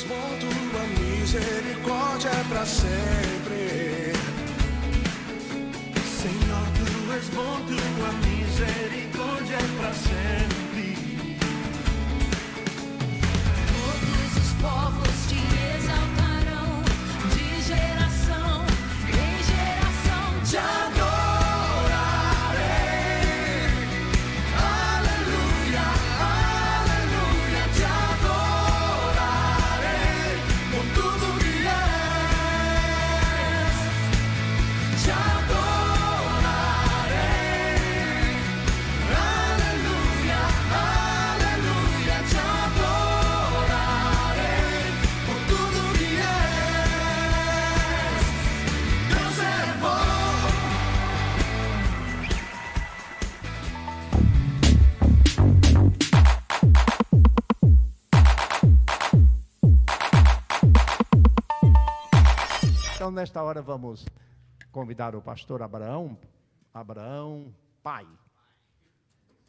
és bom, tua misericórdia é para sempre. Senhor, tu és bom, tua misericórdia é para sempre. Todos os povos te exaltarão, de geração em geração te adorarei. Aleluia, aleluia, te adorarei por tudo que és. Te adorarei. Aleluia, aleluia, te adorarei por tudo que és. Deus é bom. Então, nesta hora, vamos convidar o pastor Abraão pai.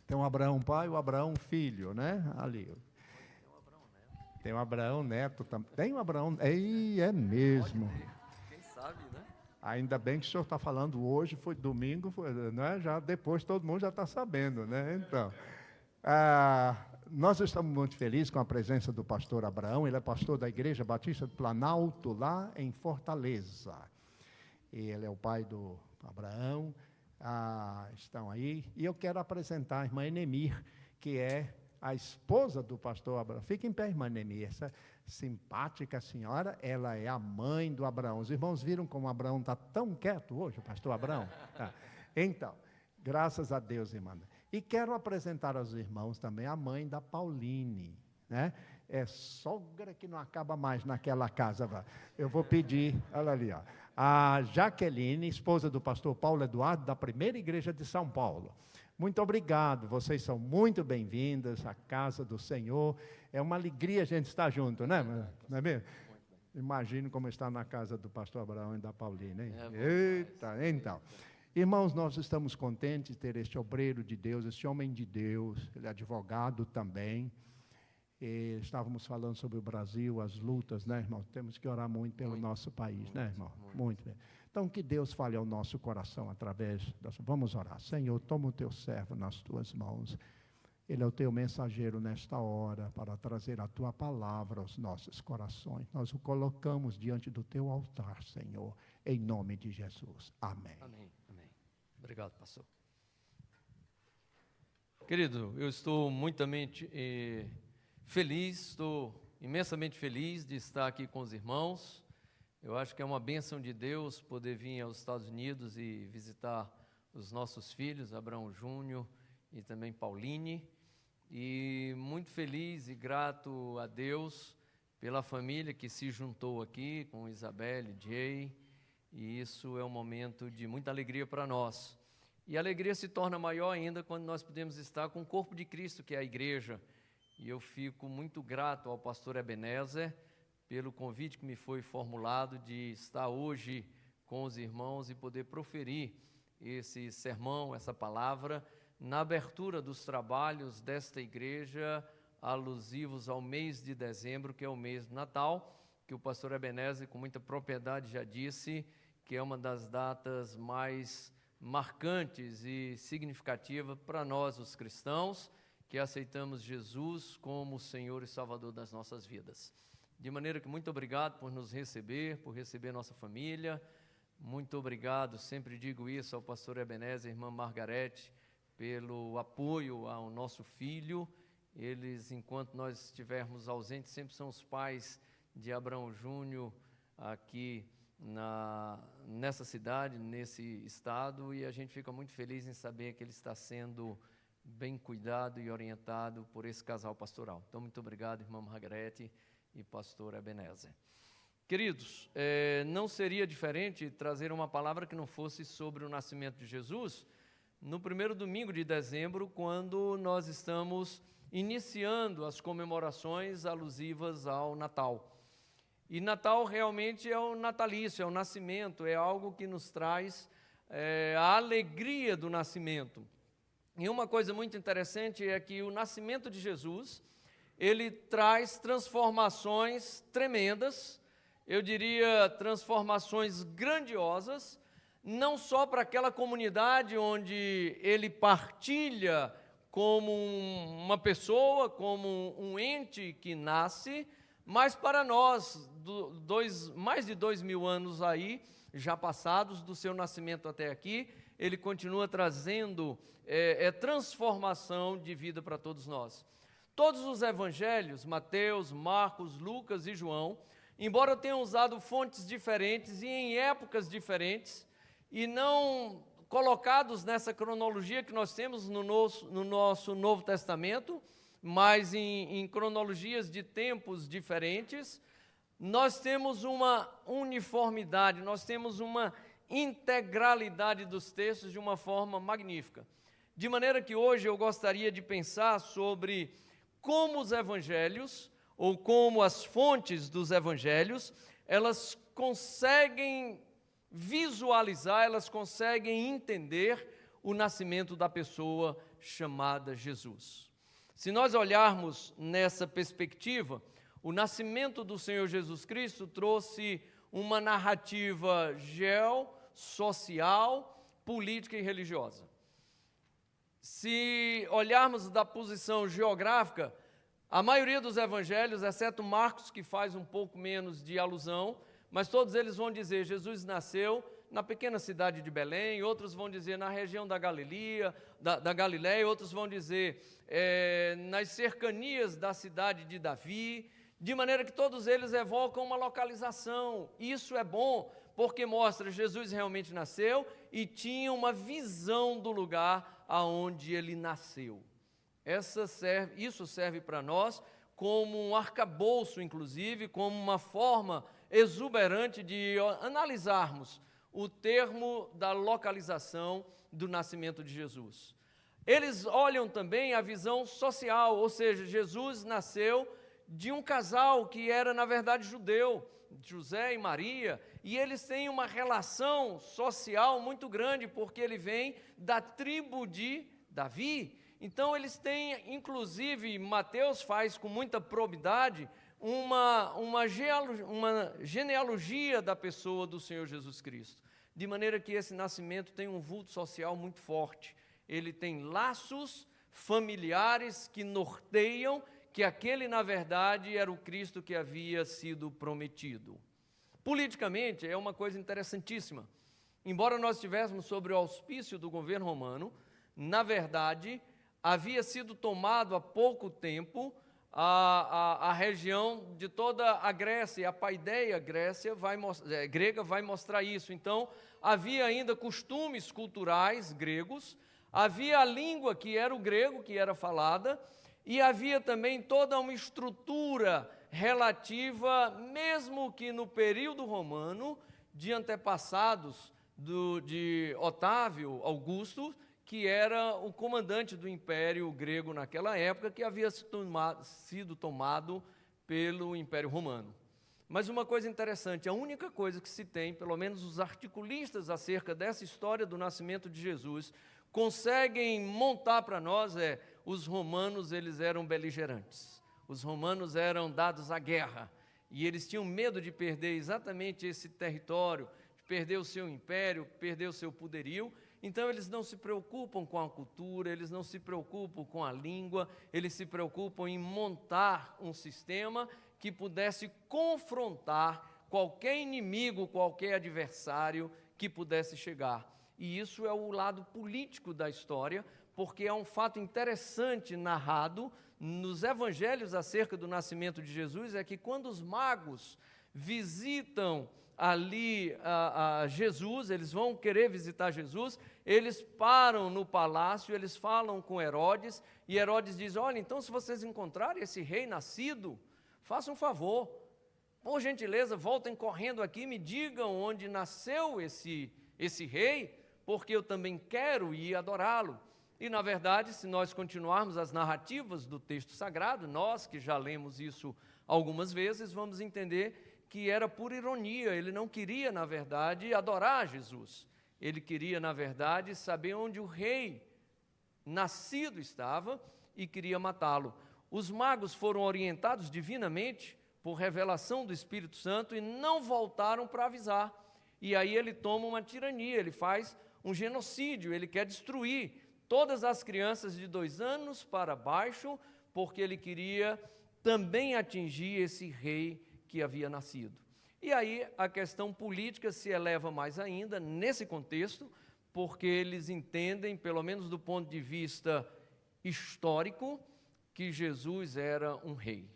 Tem um Abraão pai e o Abraão filho, né? Ali. Tem o Abraão neto também. Tem o Abraão... Ei, é mesmo. Quem sabe, né? Ainda bem que o senhor está falando hoje, foi domingo, né? Já depois todo mundo já está sabendo, né? Então, nós estamos muito felizes com a presença do pastor Abraão. Ele é pastor da Igreja Batista do Planalto, lá em Fortaleza. E ele é o pai do Abraão. Estão aí. E eu quero apresentar a irmã Enemir, que é a esposa do pastor Abraão. Fica em pé, irmã Enemir. Essa simpática senhora, ela é a mãe do Abraão. Os irmãos viram como o Abraão está tão quieto hoje, o pastor Abraão? Tá. Então, graças a Deus, irmã. E quero apresentar aos irmãos também a mãe da Pauline, né? É sogra que não acaba mais naquela casa. Eu vou pedir, olha ali, ó, a Jaqueline, esposa do pastor Paulo Eduardo, da primeira igreja de São Paulo. Muito obrigado, vocês são muito bem-vindas à casa do Senhor. É uma alegria a gente estar junto, né? Não é mesmo? Imagino como está na casa do pastor Abraão e da Pauline, hein? Eita, então. Irmãos, nós estamos contentes de ter este obreiro de Deus, este homem de Deus, ele é advogado também. E estávamos falando sobre o Brasil, as lutas, né, irmão? Temos que orar muito pelo nosso país, né, irmão? Muito bem. Então, que Deus fale ao nosso coração através das... Vamos orar. Senhor, toma o teu servo nas tuas mãos. Ele é o teu mensageiro nesta hora para trazer a tua palavra aos nossos corações. Nós o colocamos diante do teu altar, Senhor, em nome de Jesus. Amém. Amém, amém. Obrigado, pastor. Querido, eu estou muitamente feliz, estou imensamente feliz de estar aqui com os irmãos. Eu acho que é uma bênção de Deus poder vir aos Estados Unidos e visitar os nossos filhos, Abraão Júnior e também Pauline. E muito feliz e grato a Deus pela família que se juntou aqui com Isabelle, Jay, e isso é um momento de muita alegria para nós. E a alegria se torna maior ainda quando nós podemos estar com o corpo de Cristo, que é a igreja. E eu fico muito grato ao pastor Ebenezer pelo convite que me foi formulado de estar hoje com os irmãos e poder proferir esse sermão, essa palavra, na abertura dos trabalhos desta igreja, alusivos ao mês de dezembro, que é o mês do Natal, que o pastor Ebenezer, com muita propriedade, já disse que é uma das datas mais marcantes e significativas para nós, os cristãos, que aceitamos Jesus como Senhor e Salvador das nossas vidas. De maneira que muito obrigado por nos receber, por receber nossa família. Muito obrigado, sempre digo isso ao pastor Ebenezer e irmã Margarete, pelo apoio ao nosso filho. Eles, enquanto nós estivermos ausentes, sempre são os pais de Abraão Júnior aqui nessa cidade, nesse estado, e a gente fica muito feliz em saber que ele está sendo bem cuidado e orientado por esse casal pastoral. Então, muito obrigado, irmã Margarete e pastor Ebenezer. Queridos, não seria diferente trazer uma palavra que não fosse sobre o nascimento de Jesus no primeiro domingo de dezembro, quando nós estamos iniciando as comemorações alusivas ao Natal. E Natal realmente é o natalício, é o nascimento, é algo que nos traz a alegria do nascimento. E uma coisa muito interessante é que o nascimento de Jesus, ele traz transformações tremendas, eu diria transformações grandiosas, não só para aquela comunidade onde ele partilha como uma pessoa, como um ente que nasce, mas para nós, mais de 2000 anos aí, já passados do seu nascimento até aqui, ele continua trazendo transformação de vida para todos nós. Todos os evangelhos, Mateus, Marcos, Lucas e João, embora tenham usado fontes diferentes e em épocas diferentes, e não colocados nessa cronologia que nós temos no nosso Novo Testamento, mas em cronologias de tempos diferentes, nós temos uma uniformidade, nós temos uma integralidade dos textos de uma forma magnífica. De maneira que hoje eu gostaria de pensar sobre como os evangelhos, ou como as fontes dos evangelhos, elas conseguem visualizar, elas conseguem entender o nascimento da pessoa chamada Jesus. Se nós olharmos nessa perspectiva, o nascimento do Senhor Jesus Cristo trouxe uma narrativa social, política e religiosa. Se olharmos da posição geográfica, a maioria dos evangelhos, exceto Marcos, que faz um pouco menos de alusão, mas todos eles vão dizer, Jesus nasceu na pequena cidade de Belém, outros vão dizer na região da Galileia, outros vão dizer nas cercanias da cidade de Davi, de maneira que todos eles evocam uma localização. Isso é bom, porque mostra que Jesus realmente nasceu e tinha uma visão do lugar aonde ele nasceu. Isso serve para nós como um arcabouço, inclusive, como uma forma exuberante de analisarmos o termo da localização do nascimento de Jesus. Eles olham também a visão social, ou seja, Jesus nasceu de um casal que era, na verdade, judeu, José e Maria, e eles têm uma relação social muito grande, porque ele vem da tribo de Davi. Então, eles têm, inclusive, Mateus faz com muita probidade, uma genealogia da pessoa do Senhor Jesus Cristo, de maneira que esse nascimento tem um vulto social muito forte. Ele tem laços familiares que norteiam que aquele, na verdade, era o Cristo que havia sido prometido. Politicamente, é uma coisa interessantíssima. Embora nós estivéssemos sobre o auspício do governo romano, na verdade, havia sido tomado há pouco tempo a região de toda a Grécia, a paideia grega vai mostrar isso. Então, havia ainda costumes culturais gregos, havia a língua que era o grego, que era falada, e havia também toda uma estrutura relativa, mesmo que no período romano, de antepassados de Otávio Augusto, que era o comandante do Império Grego naquela época, que havia sido tomado pelo Império Romano. Mas uma coisa interessante, a única coisa que se tem, pelo menos os articulistas acerca dessa história do nascimento de Jesus, conseguem montar para nós os romanos, eles eram beligerantes. Os romanos eram dados à guerra, e eles tinham medo de perder exatamente esse território, de perder o seu império, perder o seu poderio. Então, eles não se preocupam com a cultura, eles não se preocupam com a língua, eles se preocupam em montar um sistema que pudesse confrontar qualquer inimigo, qualquer adversário que pudesse chegar. E isso é o lado político da história, porque é um fato interessante narrado nos evangelhos acerca do nascimento de Jesus, é que quando os magos visitam ali a Jesus, eles vão querer visitar Jesus, eles param no palácio, eles falam com Herodes, e Herodes diz, olha, então se vocês encontrarem esse rei nascido, façam um favor, por gentileza, voltem correndo aqui, me digam onde nasceu esse rei, porque eu também quero ir adorá-lo. E, na verdade, se nós continuarmos as narrativas do texto sagrado, nós que já lemos isso algumas vezes, vamos entender que era por ironia, ele não queria, na verdade, adorar Jesus. Ele queria, na verdade, saber onde o rei nascido estava e queria matá-lo. os magos foram orientados divinamente por revelação do Espírito Santo e não voltaram para avisar. E aí ele toma uma tirania, ele faz um genocídio, ele quer destruir todas as crianças de 2 anos para baixo, porque ele queria também atingir esse rei que havia nascido. E aí a questão política se eleva mais ainda nesse contexto, porque eles entendem, pelo menos do ponto de vista histórico, que Jesus era um rei,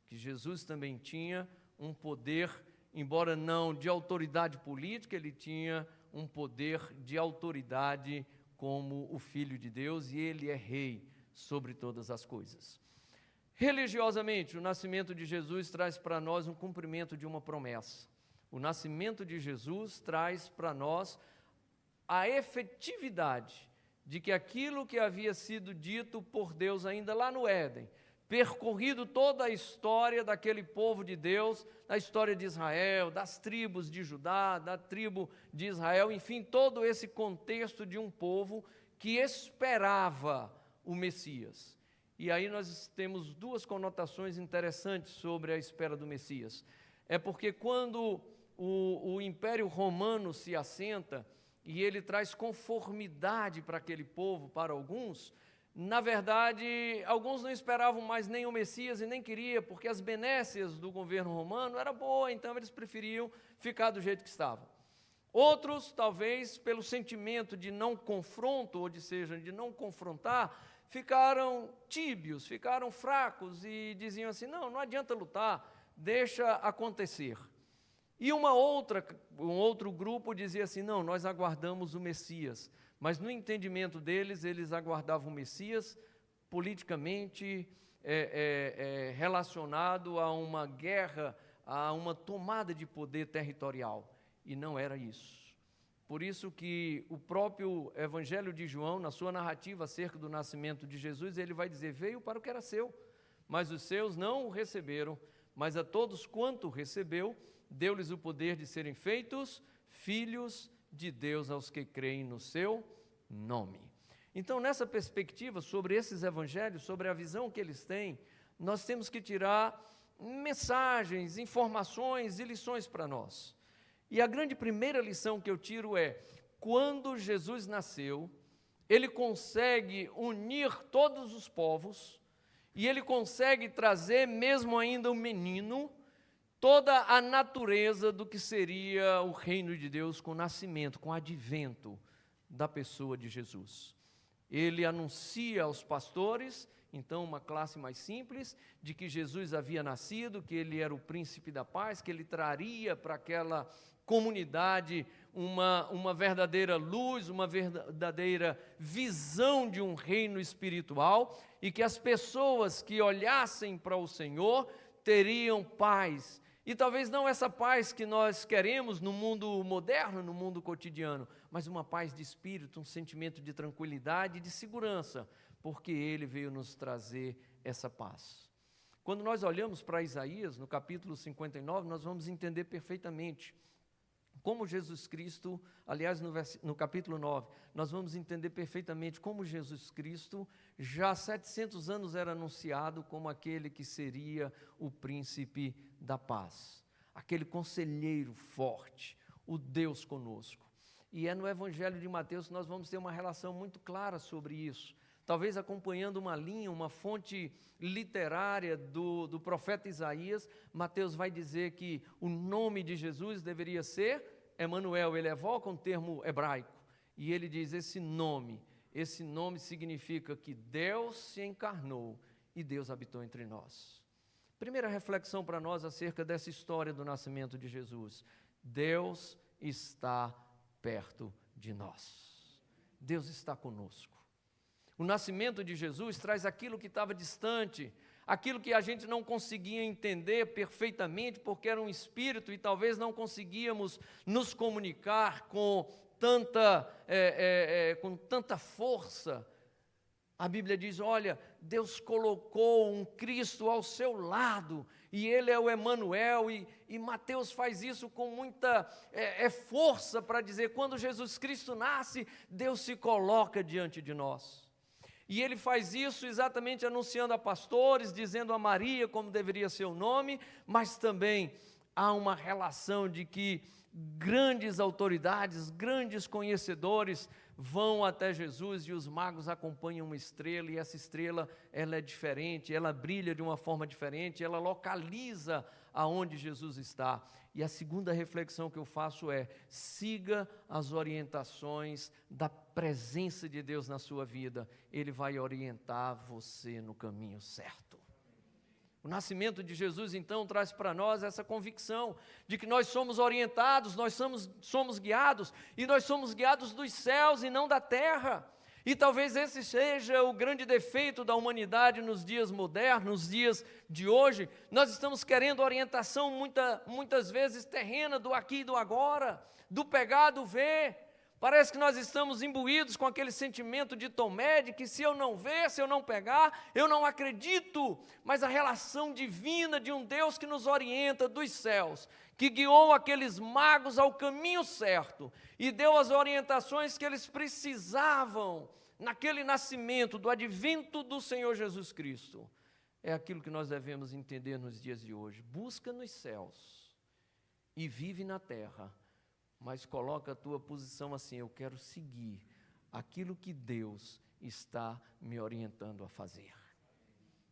que Jesus também tinha um poder, embora não de autoridade política, ele tinha um poder de autoridade como o Filho de Deus, e ele é rei sobre todas as coisas. Religiosamente, o nascimento de Jesus traz para nós um cumprimento de uma promessa. O nascimento de Jesus traz para nós a efetividade de que aquilo que havia sido dito por Deus ainda lá no Éden, percorrido toda a história daquele povo de Deus, da história de Israel, das tribos de Judá, da tribo de Israel, enfim, todo esse contexto de um povo que esperava o Messias. E aí nós temos 2 conotações interessantes sobre a espera do Messias. É porque quando o Império Romano se assenta e ele traz conformidade para aquele povo, para alguns, na verdade, alguns não esperavam mais nem o Messias e nem queriam, porque as benécias do governo romano eram boas, então eles preferiam ficar do jeito que estavam. Outros, talvez, pelo sentimento de não confronto, ou seja, de não confrontar, ficaram tíbios, ficaram fracos e diziam assim, não adianta lutar, deixa acontecer. E um outro grupo dizia assim, não, nós aguardamos o Messias. Mas no entendimento deles, eles aguardavam o Messias politicamente relacionado a uma guerra, a uma tomada de poder territorial. E não era isso. Por isso que o próprio Evangelho de João, na sua narrativa acerca do nascimento de Jesus, ele vai dizer, veio para o que era seu, mas os seus não o receberam, mas a todos quanto recebeu, deu-lhes o poder de serem feitos filhos de Deus aos que creem no seu nome. Então, nessa perspectiva, sobre esses evangelhos, sobre a visão que eles têm, nós temos que tirar mensagens, informações e lições para nós. E a grande primeira lição que eu tiro é, quando Jesus nasceu, ele consegue unir todos os povos, e ele consegue trazer, mesmo ainda um menino, toda a natureza do que seria o reino de Deus com o nascimento, com o advento da pessoa de Jesus. Ele anuncia aos pastores, então uma classe mais simples, de que Jesus havia nascido, que ele era o príncipe da paz, que ele traria para aquela comunidade uma verdadeira luz, uma verdadeira visão de um reino espiritual, e que as pessoas que olhassem para o Senhor teriam paz. E talvez não essa paz que nós queremos no mundo moderno, no mundo cotidiano, mas uma paz de espírito, um sentimento de tranquilidade e de segurança, porque Ele veio nos trazer essa paz. Quando nós olhamos para Isaías, no capítulo 59, nós vamos entender perfeitamente como Jesus Cristo, aliás, no capítulo 9, nós vamos entender perfeitamente como Jesus Cristo, já há 700 anos era anunciado como aquele que seria o príncipe da paz, aquele conselheiro forte, o Deus conosco. E é no Evangelho de Mateus que nós vamos ter uma relação muito clara sobre isso, talvez acompanhando uma linha, uma fonte literária do profeta Isaías. Mateus vai dizer que o nome de Jesus deveria ser Emanuel. Ele evoca um termo hebraico, e ele diz, esse nome significa que Deus se encarnou e Deus habitou entre nós. Primeira reflexão para nós acerca dessa história do nascimento de Jesus: Deus está perto de nós, Deus está conosco. O nascimento de Jesus traz aquilo que estava distante, aquilo que a gente não conseguia entender perfeitamente, porque era um espírito e talvez não conseguíamos nos comunicar com tanta força. A Bíblia diz, olha, Deus colocou um Cristo ao seu lado, e Ele é o Emanuel, e Mateus faz isso com muita força para dizer, quando Jesus Cristo nasce, Deus se coloca diante de nós. E ele faz isso exatamente anunciando a pastores, dizendo a Maria como deveria ser o nome, mas também há uma relação de que grandes autoridades, grandes conhecedores vão até Jesus e os magos acompanham uma estrela, e essa estrela ela é diferente, ela brilha de uma forma diferente, ela localiza aonde Jesus está. E a segunda reflexão que eu faço é: siga as orientações da presença de Deus na sua vida, Ele vai orientar você no caminho certo. O nascimento de Jesus, então, traz para nós essa convicção de que nós somos orientados, nós somos guiados, e nós somos guiados dos céus e não da terra. E talvez esse seja o grande defeito da humanidade nos dias modernos, nos dias de hoje. Nós estamos querendo orientação muitas vezes terrena, do aqui e do agora, do pegar, do ver. Parece que nós estamos imbuídos com aquele sentimento de Tomé, de que se eu não ver, se eu não pegar, eu não acredito. Mas a relação divina de um Deus que nos orienta dos céus, que guiou aqueles magos ao caminho certo e deu as orientações que eles precisavam naquele nascimento, do advento do Senhor Jesus Cristo, é aquilo que nós devemos entender nos dias de hoje. Busca nos céus e vive na terra, mas coloca a tua posição assim: eu quero seguir aquilo que Deus está me orientando a fazer.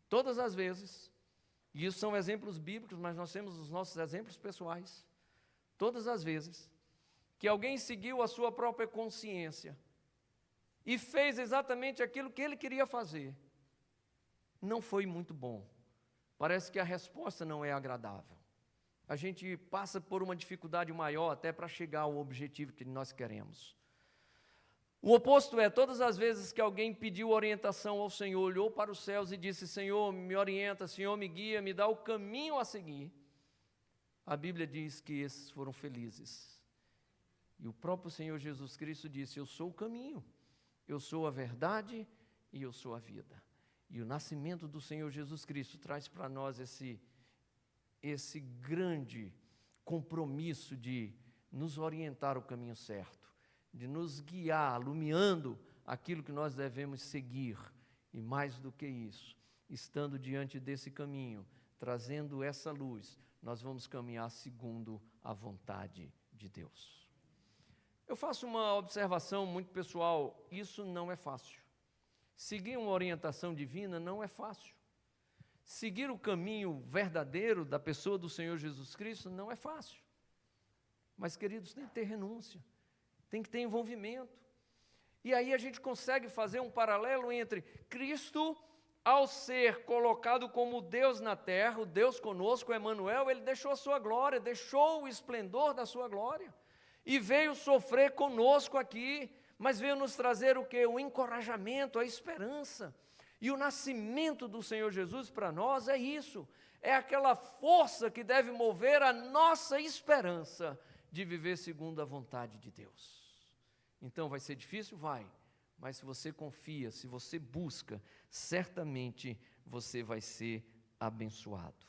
Todas as vezes, e isso são exemplos bíblicos, mas nós temos os nossos exemplos pessoais, todas as vezes que alguém seguiu a sua própria consciência e fez exatamente aquilo que ele queria fazer, não foi muito bom. Parece que a resposta não é agradável. A gente passa por uma dificuldade maior até para chegar ao objetivo que nós queremos. O oposto é, todas as vezes que alguém pediu orientação ao Senhor, olhou para os céus e disse: Senhor, me orienta, Senhor, me guia, me dá o caminho a seguir, a Bíblia diz que esses foram felizes. E o próprio Senhor Jesus Cristo disse: eu sou o caminho, eu sou a verdade e eu sou a vida. E o nascimento do Senhor Jesus Cristo traz para nós esse grande compromisso de nos orientar o caminho certo, de nos guiar, alumiando aquilo que nós devemos seguir. E mais do que isso, estando diante desse caminho, trazendo essa luz, nós vamos caminhar segundo a vontade de Deus. Eu faço uma observação muito pessoal: isso não é fácil. Seguir uma orientação divina não é fácil. Seguir o caminho verdadeiro da pessoa do Senhor Jesus Cristo não é fácil. Mas, queridos, tem que ter renúncia, tem que ter envolvimento. E aí a gente consegue fazer um paralelo entre Cristo, ao ser colocado como Deus na terra, o Deus conosco, Emanuel, Ele deixou a sua glória, deixou o esplendor da sua glória, e veio sofrer conosco aqui, mas veio nos trazer o quê? O encorajamento, a esperança. E o nascimento do Senhor Jesus para nós é isso, é aquela força que deve mover a nossa esperança de viver segundo a vontade de Deus. Então vai ser difícil? Vai, mas se você confia, se você busca, certamente você vai ser abençoado.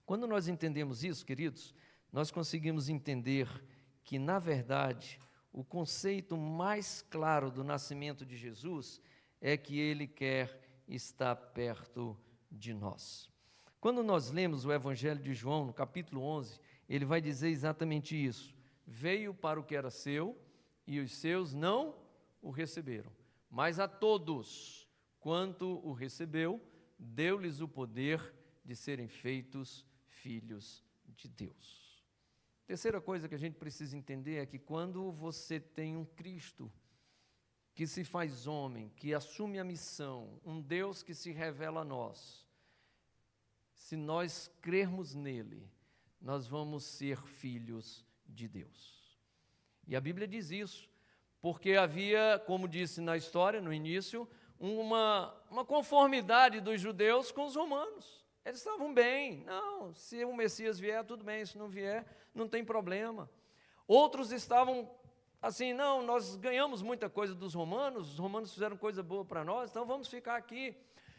Quando nós entendemos isso, queridos, nós conseguimos entender que, na verdade, o conceito mais claro do nascimento de Jesus é que Ele quer estar perto de nós. Quando nós lemos o Evangelho de João, no capítulo 11, ele vai dizer exatamente isso: veio para o que era seu, e os seus não o receberam, mas a todos quanto o recebeu, deu-lhes o poder de serem feitos filhos de Deus. Terceira coisa que a gente precisa entender é que quando você tem um Cristo que se faz homem, que assume a missão, um Deus que se revela a nós, se nós crermos nele, nós vamos ser filhos de Deus. E a Bíblia diz isso, porque havia, como disse na história, no início, uma conformidade dos judeus com os romanos. Eles estavam bem. Não, se o Messias vier, tudo bem. Se não vier, não tem problema. Outros estavam assim: não, nós ganhamos muita coisa dos romanos, os romanos fizeram coisa boa para nós, então vamos ficar aqui.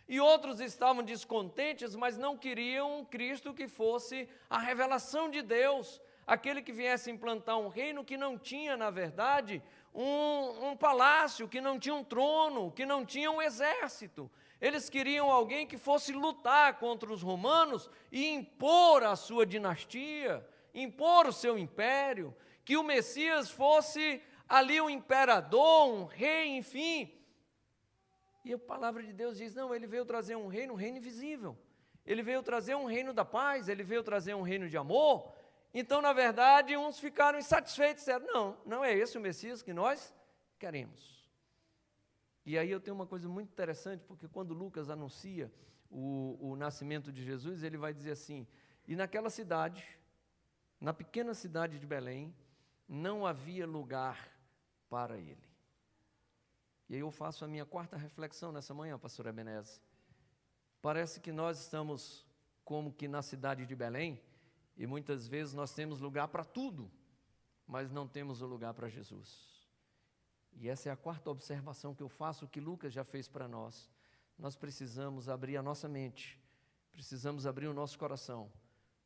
E outros estavam descontentes, mas não queriam um Cristo que fosse a revelação de Deus, aquele que viesse implantar um reino que não tinha, na verdade, um palácio, que não tinha um trono, que não tinha um exército. Eles queriam alguém que fosse lutar contra os romanos e impor a sua dinastia, impor o seu império, que o Messias fosse ali um imperador, um rei, enfim. E a palavra de Deus diz, não, ele veio trazer um reino invisível. Ele veio trazer um reino da paz, ele veio trazer um reino de amor. Então, na verdade, uns ficaram insatisfeitos, disseram, não é esse o Messias que nós queremos. E aí eu tenho uma coisa muito interessante, porque quando Lucas anuncia o nascimento de Jesus, ele vai dizer assim, e naquela cidade, na pequena cidade de Belém, não havia lugar para ele. E aí eu faço a minha quarta reflexão nessa manhã, pastor Ebenezer. Parece que nós estamos como que na cidade de Belém, e muitas vezes nós temos lugar para tudo, mas não temos o lugar para Jesus. E essa é a quarta observação que eu faço, que Lucas já fez para nós. Nós precisamos abrir a nossa mente, precisamos abrir o nosso coração,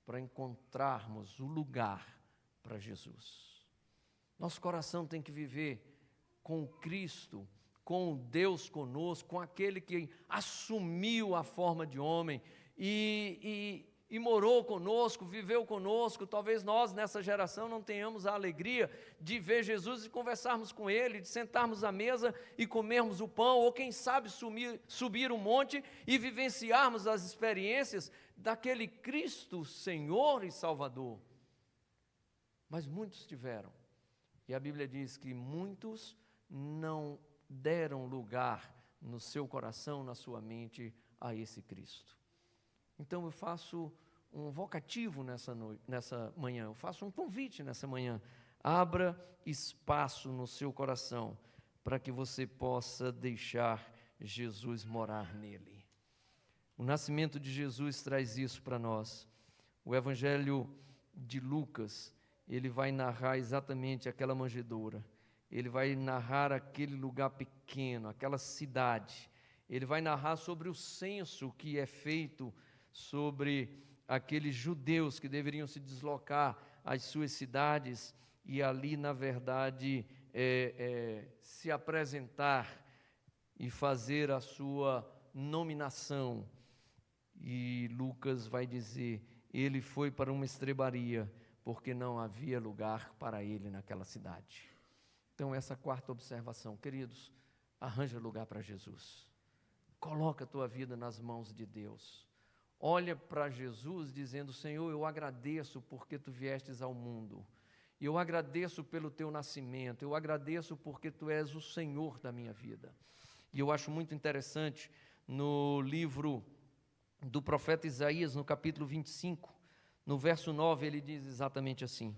para encontrarmos o lugar para Jesus. Nosso coração tem que viver com Cristo, com Deus conosco, com aquele que assumiu a forma de homem e morou conosco, viveu conosco. Talvez nós, nessa geração, não tenhamos a alegria de ver Jesus e conversarmos com Ele, de sentarmos à mesa e comermos o pão, ou quem sabe subir um monte e vivenciarmos as experiências daquele Cristo, Senhor e Salvador. Mas muitos tiveram. E a Bíblia diz que muitos não deram lugar no seu coração, na sua mente, a esse Cristo. Então eu faço um vocativo nessa manhã, eu faço um convite nessa manhã. Abra espaço no seu coração para que você possa deixar Jesus morar nele. O nascimento de Jesus traz isso para nós. O Evangelho de Lucas, ele vai narrar exatamente aquela manjedoura. Ele vai narrar aquele lugar pequeno, aquela cidade. Ele vai narrar sobre o censo que é feito sobre aqueles judeus que deveriam se deslocar às suas cidades e ali, na verdade, se apresentar e fazer a sua nominação. E Lucas vai dizer, ele foi para uma estrebaria, porque não havia lugar para ele naquela cidade. Então, essa quarta observação, queridos, arranja lugar para Jesus. Coloca a tua vida nas mãos de Deus. Olha para Jesus dizendo, Senhor, eu agradeço porque tu viestes ao mundo. E eu agradeço pelo teu nascimento. Eu agradeço porque tu és o Senhor da minha vida. E eu acho muito interessante, no livro do profeta Isaías, no capítulo 25, no verso 9, ele diz exatamente assim.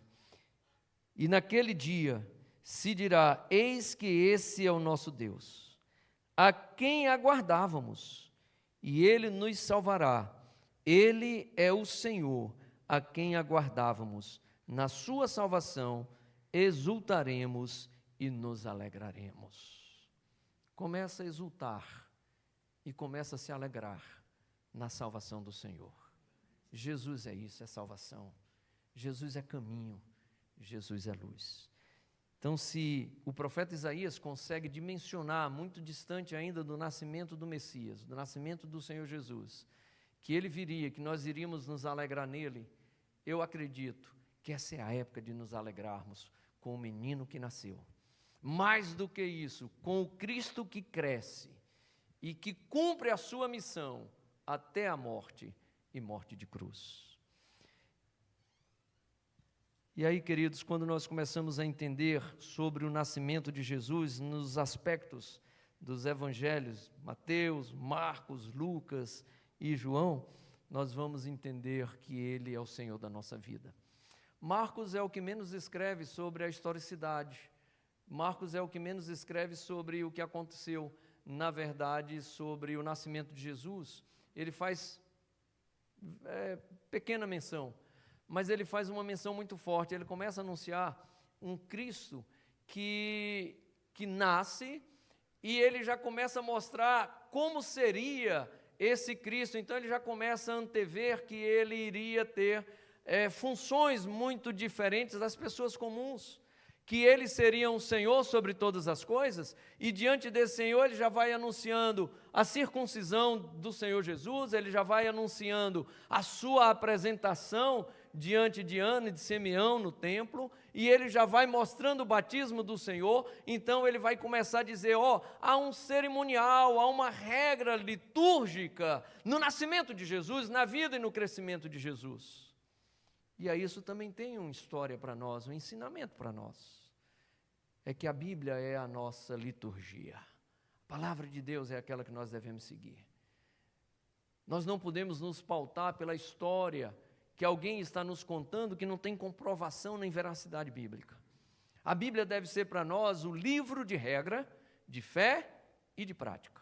E naquele dia se dirá, eis que esse é o nosso Deus, a quem aguardávamos, e Ele nos salvará. Ele é o Senhor, a quem aguardávamos. Na sua salvação exultaremos e nos alegraremos. Começa a exultar e começa a se alegrar na salvação do Senhor. Jesus é isso, é salvação. Jesus é caminho, Jesus é luz. Então, se o profeta Isaías consegue dimensionar, muito distante ainda do nascimento do Messias, do nascimento do Senhor Jesus, que ele viria, que nós iríamos nos alegrar nele, eu acredito que essa é a época de nos alegrarmos com o menino que nasceu. Mais do que isso, com o Cristo que cresce e que cumpre a sua missão até a morte e morte de cruz. E aí, queridos, quando nós começamos a entender sobre o nascimento de Jesus nos aspectos dos evangelhos, Mateus, Marcos, Lucas e João, nós vamos entender que Ele é o Senhor da nossa vida. Marcos é o que menos escreve sobre a historicidade. Marcos é o que menos escreve sobre o que aconteceu, na verdade, sobre o nascimento de Jesus. Ele faz pequena menção, mas ele faz uma menção muito forte. Ele começa a anunciar um Cristo que nasce, e ele já começa a mostrar como seria esse Cristo. Então ele já começa a antever que ele iria ter funções muito diferentes das pessoas comuns, que ele seria um Senhor sobre todas as coisas, e diante desse Senhor ele já vai anunciando a circuncisão do Senhor Jesus, ele já vai anunciando a sua apresentação diante de Ana e de Simeão no templo, e ele já vai mostrando o batismo do Senhor. Então ele vai começar a dizer, há um cerimonial, há uma regra litúrgica no nascimento de Jesus, na vida e no crescimento de Jesus. E aí isso também tem uma história para nós, um ensinamento para nós. É que a Bíblia é a nossa liturgia. A palavra de Deus é aquela que nós devemos seguir. Nós não podemos nos pautar pela história que alguém está nos contando que não tem comprovação nem veracidade bíblica. A Bíblia deve ser para nós o livro de regra, de fé e de prática.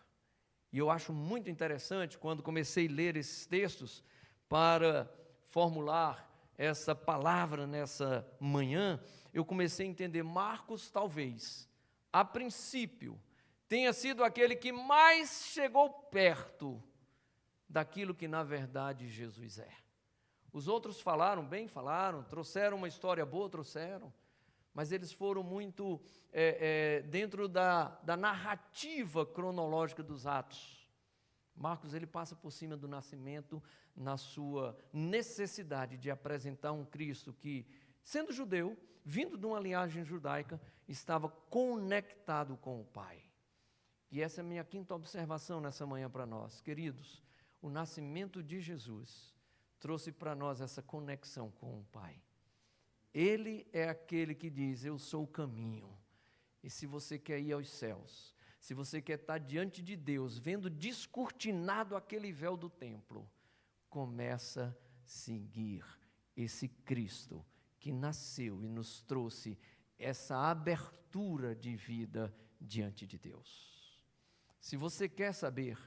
E eu acho muito interessante, quando comecei a ler esses textos para formular essa palavra nessa manhã, eu comecei a entender, Marcos talvez, a princípio, tenha sido aquele que mais chegou perto daquilo que na verdade Jesus é. Os outros falaram bem, falaram, trouxeram uma história boa, trouxeram, mas eles foram muito dentro da narrativa cronológica dos Atos. Marcos, ele passa por cima do nascimento na sua necessidade de apresentar um Cristo que, sendo judeu, vindo de uma linhagem judaica, estava conectado com o Pai. E essa é a minha quinta observação nessa manhã para nós. Queridos, o nascimento de Jesus trouxe para nós essa conexão com o Pai. Ele é aquele que diz, eu sou o caminho. E se você quer ir aos céus, se você quer estar diante de Deus, vendo descortinado aquele véu do templo, começa a seguir esse Cristo que nasceu e nos trouxe essa abertura de vida diante de Deus. Se você quer saber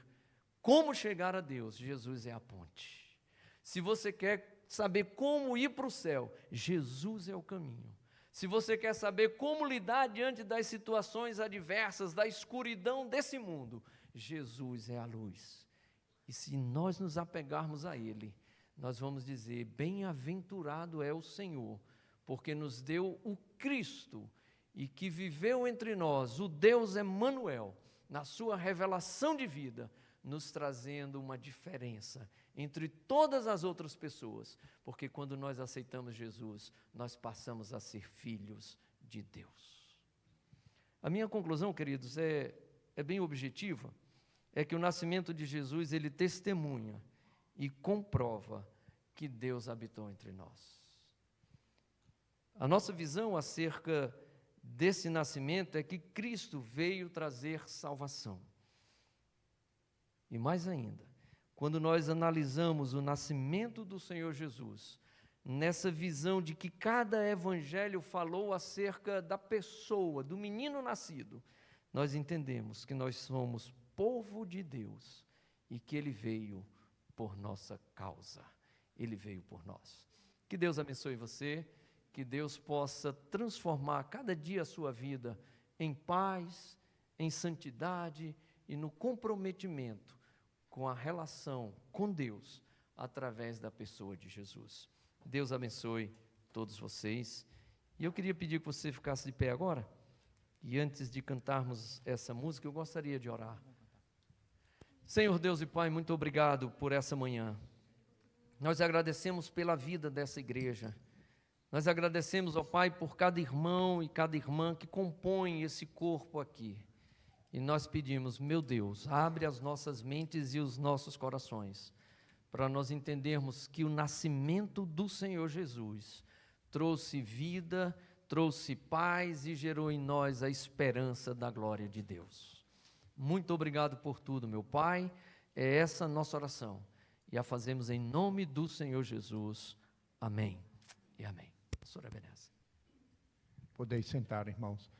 como chegar a Deus, Jesus é a ponte. Se você quer saber como ir para o céu, Jesus é o caminho. Se você quer saber como lidar diante das situações adversas, da escuridão desse mundo, Jesus é a luz. E se nós nos apegarmos a Ele, nós vamos dizer, bem-aventurado é o Senhor, porque nos deu o Cristo, e que viveu entre nós, o Deus Emanuel, na sua revelação de vida, nos trazendo uma diferença entre todas as outras pessoas, porque quando nós aceitamos Jesus, nós passamos a ser filhos de Deus. A minha conclusão, queridos, é bem objetiva, é que o nascimento de Jesus, ele testemunha e comprova que Deus habitou entre nós. A nossa visão acerca desse nascimento é que Cristo veio trazer salvação. E mais ainda, quando nós analisamos o nascimento do Senhor Jesus, nessa visão de que cada evangelho falou acerca da pessoa, do menino nascido, nós entendemos que nós somos povo de Deus e que Ele veio por nossa causa, Ele veio por nós. Que Deus abençoe você, que Deus possa transformar cada dia a sua vida em paz, em santidade e no comprometimento com a relação com Deus, através da pessoa de Jesus. Deus abençoe todos vocês. E eu queria pedir que você ficasse de pé agora, e antes de cantarmos essa música, eu gostaria de orar. Senhor Deus e Pai, muito obrigado por essa manhã. Nós agradecemos pela vida dessa igreja. Nós agradecemos, ó Pai, por cada irmão e cada irmã que compõem esse corpo aqui. E nós pedimos, meu Deus, abre as nossas mentes e os nossos corações, para nós entendermos que o nascimento do Senhor Jesus trouxe vida, trouxe paz e gerou em nós a esperança da glória de Deus. Muito obrigado por tudo, meu Pai. É essa a nossa oração. E a fazemos em nome do Senhor Jesus. Amém e amém. Pastor Ebenezer. Podeis sentar, irmãos.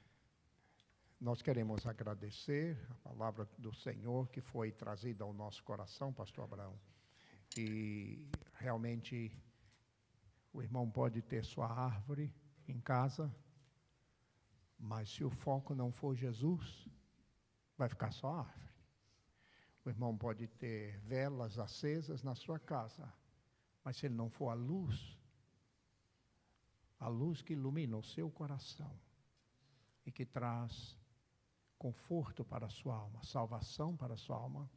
Nós queremos agradecer a palavra do Senhor que foi trazida ao nosso coração, pastor Abraão. E realmente o irmão pode ter sua árvore em casa, mas se o foco não for Jesus, vai ficar só árvore. O irmão pode ter velas acesas na sua casa, mas se ele não for a luz que ilumina o seu coração, e que traz conforto para a sua alma, salvação para a sua alma,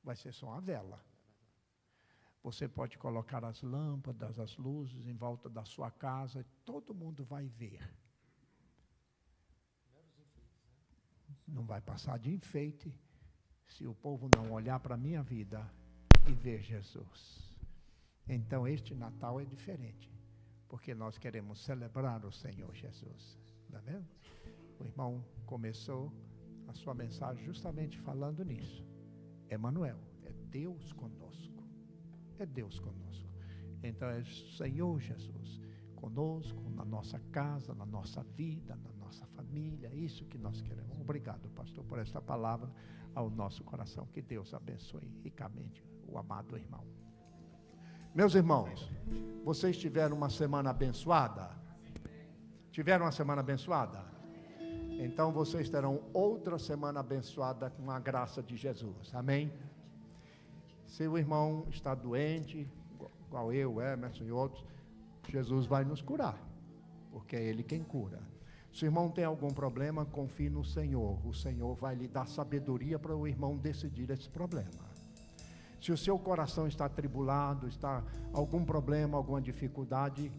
vai ser só uma vela. Você pode colocar as lâmpadas, as luzes em volta da sua casa, todo mundo vai ver. Não vai passar de enfeite se o povo não olhar para a minha vida e ver Jesus. Então este Natal é diferente, porque nós queremos celebrar o Senhor Jesus. Não é mesmo? O irmão começou a sua mensagem justamente falando nisso. Emmanuel, é Deus conosco. É Deus conosco. Então é Senhor Jesus conosco, na nossa casa, na nossa vida, na nossa família. É isso que nós queremos. Obrigado, pastor, por esta palavra ao nosso coração. Que Deus abençoe ricamente o amado irmão. Meus irmãos, vocês tiveram uma semana abençoada? Tiveram uma semana abençoada? Então vocês terão outra semana abençoada com a graça de Jesus. Amém? Se o irmão está doente, igual eu, Emerson e outros, Jesus vai nos curar, porque é Ele quem cura. Se o irmão tem algum problema, confie no Senhor. O Senhor vai lhe dar sabedoria para o irmão decidir esse problema. Se o seu coração está atribulado, está algum problema, alguma dificuldade,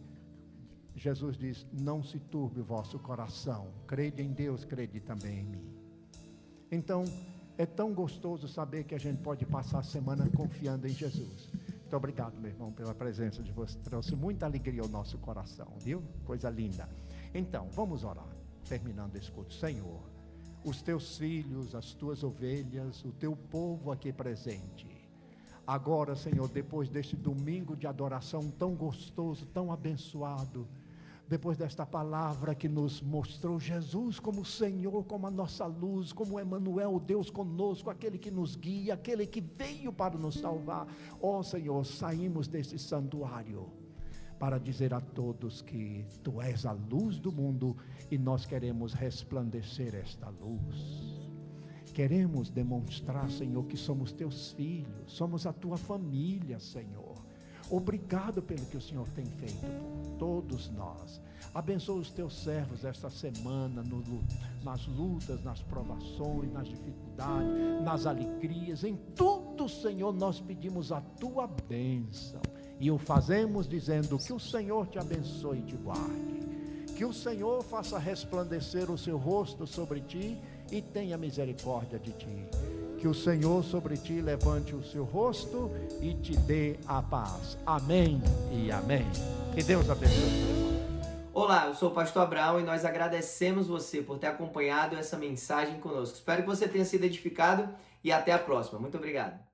Jesus diz, não se turbe o vosso coração. Crede em Deus, crede também em mim. Então, é tão gostoso saber que a gente pode passar a semana confiando em Jesus. Muito obrigado, meu irmão, pela presença de vocês. Trouxe muita alegria ao nosso coração, viu? Coisa linda. Então, vamos orar. Terminando esse culto. Senhor, os teus filhos, as tuas ovelhas, o teu povo aqui presente. Agora, Senhor, depois deste domingo de adoração tão gostoso, tão abençoado, depois desta palavra que nos mostrou Jesus como Senhor, como a nossa luz, como Emmanuel, o Deus conosco, aquele que nos guia, aquele que veio para nos salvar. Ó Senhor, saímos desse santuário para dizer a todos que Tu és a luz do mundo e nós queremos resplandecer esta luz. Queremos demonstrar, Senhor, que somos Teus filhos, somos a Tua família, Senhor. Obrigado pelo que o Senhor tem feito por todos nós. Abençoa os teus servos esta semana, nas lutas, nas provações, nas dificuldades, nas alegrias. Em tudo, Senhor, nós pedimos a tua bênção. E o fazemos dizendo que o Senhor te abençoe e te guarde. Que o Senhor faça resplandecer o seu rosto sobre ti e tenha misericórdia de ti. Que o Senhor sobre ti levante o seu rosto e te dê a paz. Amém e amém. Que Deus abençoe. Olá, eu sou o pastor Abraão e nós agradecemos você por ter acompanhado essa mensagem conosco. Espero que você tenha sido edificado e até a próxima. Muito obrigado.